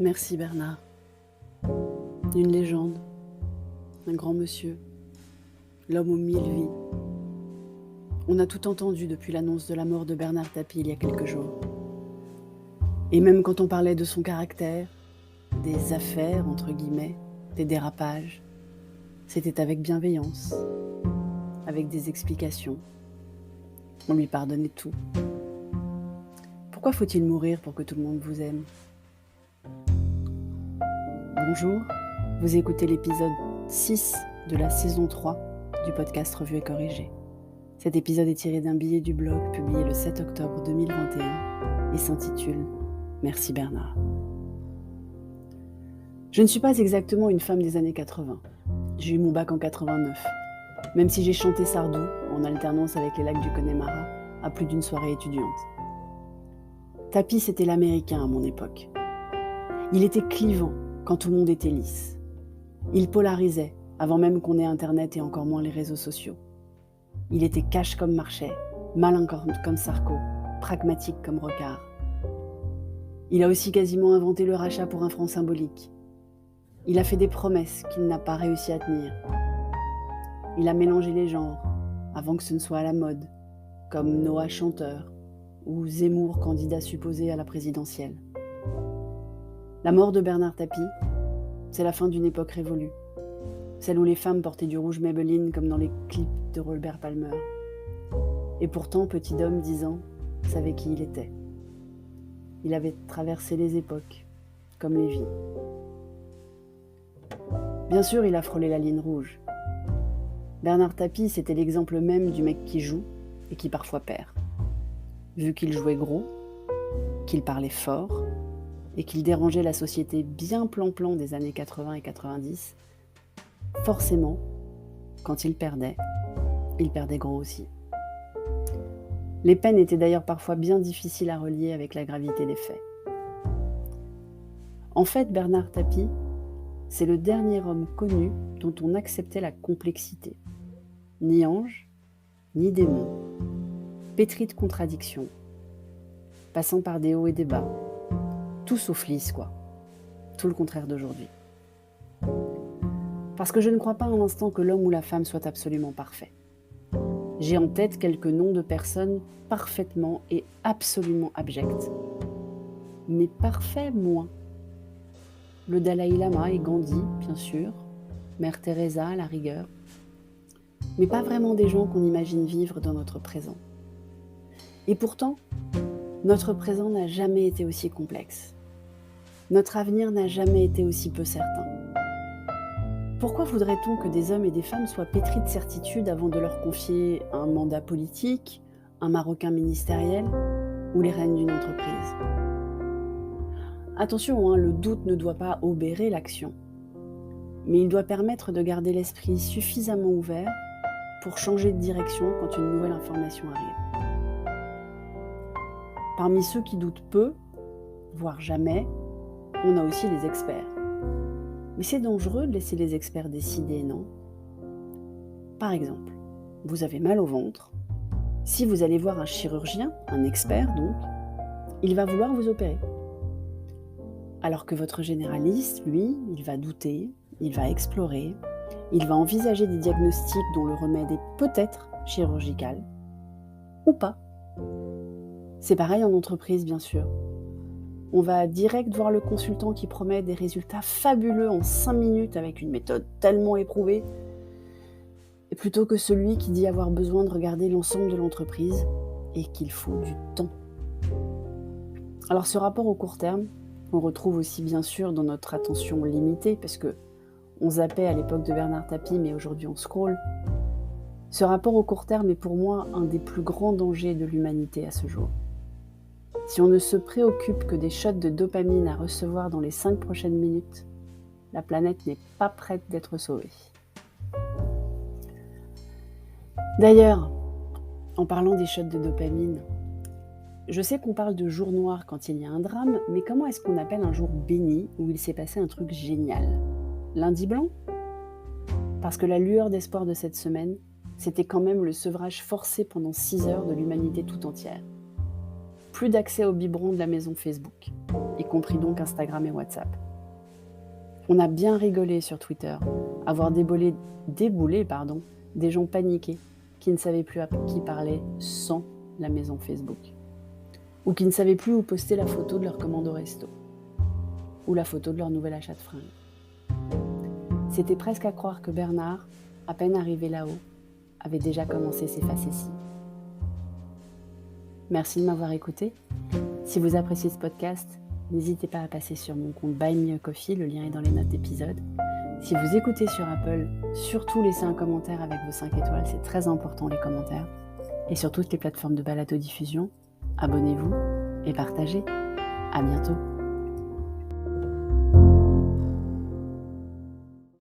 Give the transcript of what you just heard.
Merci Bernard. Une légende, un grand monsieur, l'homme aux 1000 vies. On a tout entendu depuis l'annonce de la mort de Bernard Tapie il y a quelques jours. Et même quand on parlait de son caractère, des affaires, entre guillemets, des dérapages, c'était avec bienveillance, avec des explications. On lui pardonnait tout. Pourquoi faut-il mourir pour que tout le monde vous aime ? Bonjour, vous écoutez l'épisode 6 de la saison 3 du podcast Revue et Corrigée. Cet épisode est tiré d'un billet du blog publié le 7 octobre 2021 et s'intitule « Merci Bernard ». Je ne suis pas exactement une femme des années 80. J'ai eu mon bac en 89, même si j'ai chanté Sardou en alternance avec les lacs du Connemara à plus d'une soirée étudiante. Tapie, c'était l'américain à mon époque. Il était clivant quand tout le monde était lisse. Il polarisait avant même qu'on ait Internet et encore moins les réseaux sociaux. Il était cash comme Marchais, malin comme Sarko, pragmatique comme Rocard. Il a aussi quasiment inventé le rachat pour un franc symbolique. Il a fait des promesses qu'il n'a pas réussi à tenir. Il a mélangé les genres avant que ce ne soit à la mode, comme Noah chanteur ou Zemmour candidat supposé à la présidentielle. La mort de Bernard Tapie, c'est la fin d'une époque révolue. Celle où les femmes portaient du rouge Maybelline comme dans les clips de Robert Palmer. Et pourtant, petit homme, 10 ans, savait qui il était. Il avait traversé les époques, comme les vies. Bien sûr, il a frôlé la ligne rouge. Bernard Tapie, c'était l'exemple même du mec qui joue et qui parfois perd. Vu qu'il jouait gros, qu'il parlait fort et qu'il dérangeait la société bien plan-plan des années 80 et 90, forcément, quand il perdait gros aussi. Les peines étaient d'ailleurs parfois bien difficiles à relier avec la gravité des faits. En fait, Bernard Tapie, c'est le dernier homme connu dont on acceptait la complexité. Ni ange, ni démon, pétri de contradictions, passant par des hauts et des bas, tout sauf lisse, quoi. Tout le contraire d'aujourd'hui. Parce que je ne crois pas un instant que l'homme ou la femme soit absolument parfait. J'ai en tête quelques noms de personnes parfaitement et absolument abjectes. Mais parfaits, moins. Le Dalai Lama et Gandhi, bien sûr, Mère Teresa à la rigueur. Mais pas vraiment des gens qu'on imagine vivre dans notre présent. Et pourtant, notre présent n'a jamais été aussi complexe. Notre avenir n'a jamais été aussi peu certain. Pourquoi voudrait-on que des hommes et des femmes soient pétris de certitude avant de leur confier un mandat politique, un maroquin ministériel ou les rênes d'une entreprise ? Attention, le doute ne doit pas obérer l'action, mais il doit permettre de garder l'esprit suffisamment ouvert pour changer de direction quand une nouvelle information arrive. Parmi ceux qui doutent peu, voire jamais, on a aussi les experts. Mais c'est dangereux de laisser les experts décider, non ? Par exemple, vous avez mal au ventre. Si vous allez voir un chirurgien, un expert donc, il va vouloir vous opérer. Alors que votre généraliste, lui, il va douter, il va explorer, il va envisager des diagnostics dont le remède est peut-être chirurgical, ou pas. C'est pareil en entreprise, bien sûr. On va direct voir le consultant qui promet des résultats fabuleux en 5 minutes avec une méthode tellement éprouvée, et plutôt que celui qui dit avoir besoin de regarder l'ensemble de l'entreprise et qu'il faut du temps. Alors ce rapport au court terme, on retrouve aussi bien sûr dans notre attention limitée, parce que on zappait à l'époque de Bernard Tapie, mais aujourd'hui on scrolle. Ce rapport au court terme est pour moi un des plus grands dangers de l'humanité à ce jour. Si on ne se préoccupe que des shots de dopamine à recevoir dans les 5 prochaines minutes, la planète n'est pas prête d'être sauvée. D'ailleurs, en parlant des shots de dopamine, je sais qu'on parle de jour noir quand il y a un drame, mais comment est-ce qu'on appelle un jour béni où il s'est passé un truc génial ? Lundi blanc ? Parce que la lueur d'espoir de cette semaine, c'était quand même le sevrage forcé pendant 6 heures de l'humanité tout entière. plus d'accès au biberon de la maison Facebook, y compris donc Instagram et WhatsApp. On a bien rigolé sur Twitter, à voir débouler des gens paniqués qui ne savaient plus à qui parler sans la maison Facebook, ou qui ne savaient plus où poster la photo de leur commande au resto, ou la photo de leur nouvel achat de fringues. C'était presque à croire que Bernard, à peine arrivé là-haut, avait déjà commencé ses facéties. Merci de m'avoir écouté. Si vous appréciez ce podcast, n'hésitez pas à passer sur mon compte Buy Me a Coffee, le lien est dans les notes d'épisode. Si vous écoutez sur Apple, surtout laissez un commentaire avec vos 5 étoiles, c'est très important les commentaires. Et sur toutes les plateformes de balado-diffusion, abonnez-vous et partagez. À bientôt.